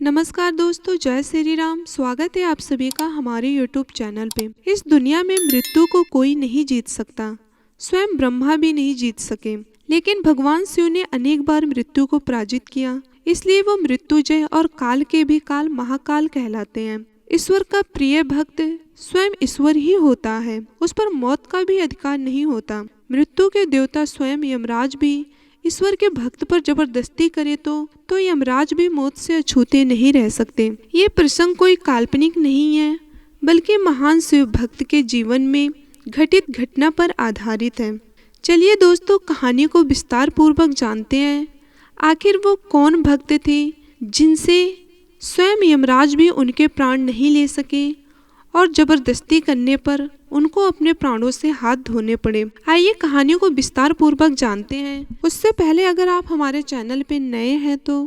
नमस्कार दोस्तों, जय श्री राम। स्वागत है आप सभी का हमारे यूट्यूब चैनल पे। इस दुनिया में मृत्यु को कोई नहीं जीत सकता, स्वयं ब्रह्मा भी नहीं जीत सके, लेकिन भगवान शिव ने अनेक बार मृत्यु को पराजित किया, इसलिए वो मृत्युजय और काल के भी काल महाकाल कहलाते हैं। ईश्वर का प्रिय भक्त स्वयं ईश्वर ही होता है, उस पर मौत का भी अधिकार नहीं होता। मृत्यु के देवता स्वयं यमराज भी ईश्वर के भक्त पर जबरदस्ती करे तो यमराज भी मौत से अछूते नहीं रह सकते। ये प्रसंग कोई काल्पनिक नहीं है, बल्कि महान शिव भक्त के जीवन में घटित घटना पर आधारित है। चलिए दोस्तों, कहानी को विस्तार पूर्वक जानते हैं। आखिर वो कौन भक्त थे जिनसे स्वयं यमराज भी उनके प्राण नहीं ले सके और जबरदस्ती करने पर उनको अपने प्राणों से हाथ धोने पड़े। आइए कहानी को विस्तार पूर्वक जानते हैं। उससे पहले अगर आप हमारे चैनल पे नए हैं तो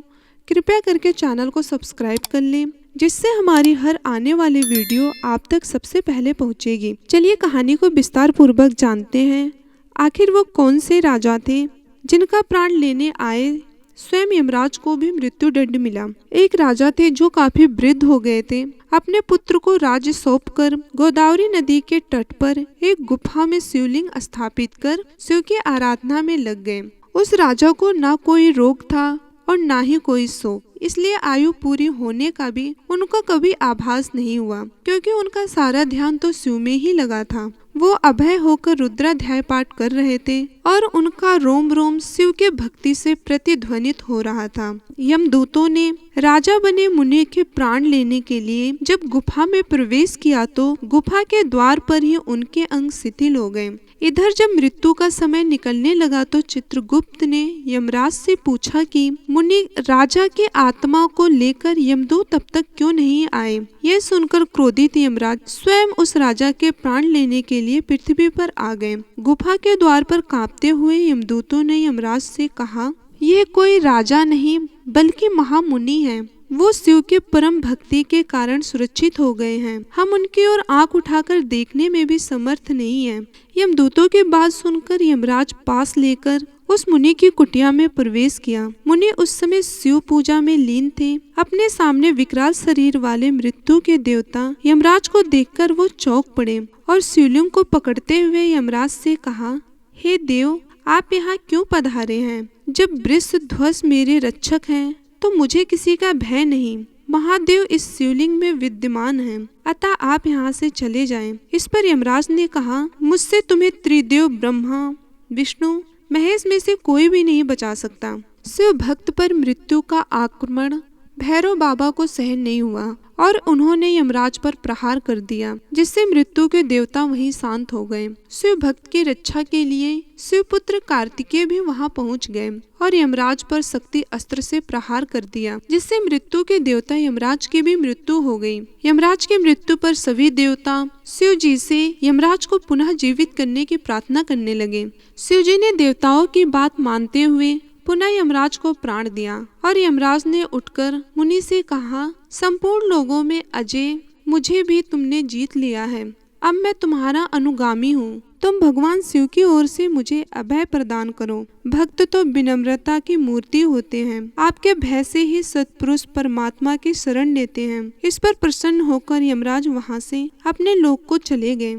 कृपया करके चैनल को सब्सक्राइब कर लें, जिससे हमारी हर आने वाली वीडियो आप तक सबसे पहले पहुंचेगी। चलिए कहानी को विस्तार पूर्वक जानते हैं। आखिर वो कौन से राजा थे जिनका प्राण लेने आए स्वयं यमराज को भी मृत्यु दंड मिला। एक राजा थे जो काफी वृद्ध हो गए थे। अपने पुत्र को राज्य सौंपकर गोदावरी नदी के तट पर एक गुफा में शिवलिंग स्थापित कर शिव की आराधना में लग गए। उस राजा को ना कोई रोग था और ना ही कोई शोक, इसलिए आयु पूरी होने का भी उनको कभी आभास नहीं हुआ, क्योंकि उनका सारा ध्यान तो शिव में ही लगा था। वो अभय होकर रुद्राध्याय पाठ कर रहे थे और उनका रोम रोम शिव के भक्ति से प्रतिध्वनित हो रहा था। यमदूतों ने राजा बने मुनि के प्राण लेने के लिए जब गुफा में प्रवेश किया तो गुफा के द्वार पर ही उनके अंग शिथिल हो गए। इधर जब मृत्यु का समय निकलने लगा तो चित्रगुप्त ने यमराज से पूछा कि मुनि, राजा की आत्मा को लेकर यमदूत अब तक क्यों नहीं आए। यह सुनकर क्रोधित यमराज स्वयं उस राजा के प्राण लेने के लिए पृथ्वी पर आ गए। गुफा के द्वार पर कांपते हुए यमदूतों ने यमराज से कहा, यह कोई राजा नहीं बल्कि महामुनि है। वो शिव के परम भक्ति के कारण सुरक्षित हो गए हैं। हम उनकी ओर आंख उठाकर देखने में भी समर्थ नहीं है। यमदूतों की बात सुनकर यमराज पास लेकर उस मुनि की कुटिया में प्रवेश किया। मुनि उस समय शिव पूजा में लीन थे। अपने सामने विकराल शरीर वाले मृत्यु के देवता यमराज को देखकर वो चौंक पड़े और शिवलिंग को पकड़ते हुए यमराज से कहा, हे देव, आप यहाँ क्यों पधारे हैं? जब वृषध्वज मेरे रक्षक हैं तो मुझे किसी का भय नहीं। महादेव इस शिवलिंग में विद्यमान हैं, अतः आप यहाँ से चले जाएं। इस पर यमराज ने कहा, मुझसे तुम्हें त्रिदेव ब्रह्मा, विष्णु, महेश में से कोई भी नहीं बचा सकता। शिव भक्त पर मृत्यु का आक्रमण भैरव बाबा को सहन नहीं हुआ और उन्होंने यमराज पर प्रहार कर दिया, जिससे मृत्यु के देवता वहीं शांत हो गए। शिव भक्त की रक्षा के लिए शिवपुत्र कार्तिकेय भी वहां पहुंच गए और यमराज पर शक्ति अस्त्र से प्रहार कर दिया, जिससे मृत्यु के देवता यमराज की भी मृत्यु हो गई। यमराज की मृत्यु पर सभी देवता शिव जी से यमराज को पुनः जीवित करने की प्रार्थना करने लगे। शिव जी ने देवताओं की बात मानते हुए पुनः यमराज को प्राण दिया और यमराज ने उठकर मुनि से कहा, संपूर्ण लोगों में अजय मुझे भी तुमने जीत लिया है। अब मैं तुम्हारा अनुगामी हूँ। तुम भगवान शिव की ओर से मुझे अभय प्रदान करो। भक्त तो विनम्रता की मूर्ति होते हैं, आपके भय से ही सत्पुरुष परमात्मा की शरण लेते हैं। इस पर प्रसन्न होकर यमराज वहाँ से अपने लोक को चले गए।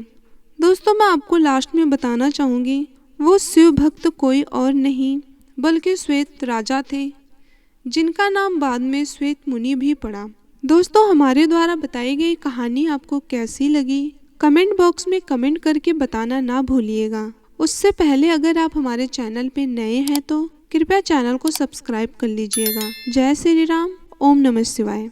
दोस्तों, मैं आपको लास्ट में बताना चाहूंगी, वो शिव भक्त कोई और नहीं बल्कि श्वेत राजा थे, जिनका नाम बाद में श्वेत मुनि भी पड़ा। दोस्तों, हमारे द्वारा बताई गई कहानी आपको कैसी लगी कमेंट बॉक्स में कमेंट करके बताना ना भूलिएगा। उससे पहले अगर आप हमारे चैनल पे नए हैं तो कृपया चैनल को सब्सक्राइब कर लीजिएगा। जय श्री राम। ओम नमः शिवाय।